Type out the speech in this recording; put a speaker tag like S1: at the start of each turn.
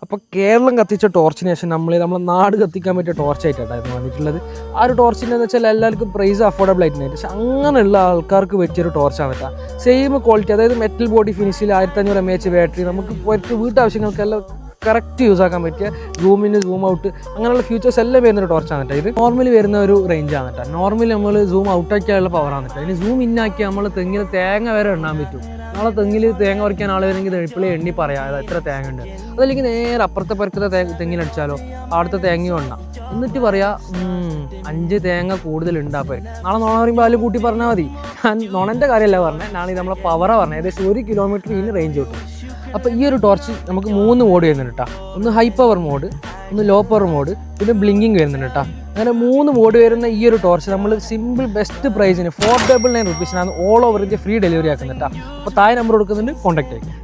S1: അപ്പോൾ കേരളം കത്തിച്ച ടോർച്ചിന് ശേഷം നമ്മളെ നാട് കത്തിക്കാൻ പറ്റിയ ടോർച്ചായിട്ടാണ് വന്നിട്ടുള്ളത്. ആ ഒരു ടോർച്ചിൻ്റെ എന്ന് വെച്ചാൽ എല്ലാവർക്കും പ്രൈസ് അഫോർഡബിൾ ആയിട്ട്, പക്ഷേ അങ്ങനെയുള്ള ആൾക്കാർക്ക് പറ്റിയൊരു ടോർച്ചാണ് കേട്ടോ. സെയിം ക്വാളിറ്റി, അതായത് മെറ്റൽ ബോഡി ഫിനിഷിൽ 1500 mAh ബാറ്ററി, നമുക്ക് വീട്ടാവശ്യങ്ങൾക്കെല്ലാം കറക്റ്റ് യൂസ് ആക്കാൻ പറ്റിയ സൂം ഇൻ സൂം ഔട്ട് അങ്ങനെയുള്ള ഫീച്ചേഴ്സ് എല്ലാം വരുന്നൊരു ടോർച്ചാണ് കേട്ടോ. ഇത് നോർമലി വരുന്ന ഒരു റേഞ്ചാണ് കേട്ടോ. നോർമലി നമ്മൾ സൂം ഔട്ടാക്കിയാലുള്ള പവറാണ് കേട്ടോ. ഇനി സൂം ഇന്നാക്കി നമ്മൾ തെങ്ങിൽ തേങ്ങ വരെ എണ്ണാൻ പറ്റും. നാളെ തെങ്ങിൽ തേങ്ങ പറിക്കാൻ ആൾ വരെങ്കിൽ എളുപ്പത്തിൽ എണ്ണി പറയാം എത്ര തേങ്ങ ഉണ്ട്. അതല്ലെങ്കിൽ നേരെ അപ്പുറത്തെ പരക്കത്തെ തെങ്ങിനടിച്ചാലോ അവിടുത്തെ തേങ്ങയും എണ്ണാം, എന്നിട്ട് പറയാം 5 തേങ്ങ കൂടുതലുണ്ടാപ്പോൾ നാളെ നോണ പറയുമ്പോൾ അതിൽ കൂട്ടി പറഞ്ഞാൽ മതി. ഞാൻ നോണൻ്റെ കാര്യമല്ല പറഞ്ഞത്, നാളെ നമ്മളെ പവറാണ് പറഞ്ഞത്. ഏകദേശം 1 കിലോമീറ്റർ ഇതിന് റേഞ്ച് കിട്ടും. അപ്പോൾ ഈ ഒരു ടോർച്ച് നമുക്ക് 3 മോഡ് വരുന്നുണ്ട് കേട്ടോ. ഒന്ന് ഹൈ പവർ മോഡ്, ഒന്ന് ലോ പവർ മോഡ്, പിന്നെ ബ്ലിങ്കിങ് വരുന്നുണ്ട് കേട്ടോ. അങ്ങനെ 3 മോഡ് വരുന്ന ഈ ഒരു ടോർച്ച് നമ്മൾ സിമ്പിൾ ബെസ്റ്റ് പ്രൈസിന് 499 rupees all over India free delivery ആക്കുന്നുണ്ട് കേട്ടോ. അപ്പോൾ താഴെ നമ്പർ കൊടുക്കുന്നുണ്ട്, കോൺടാക്ട് ആയിരിക്കും.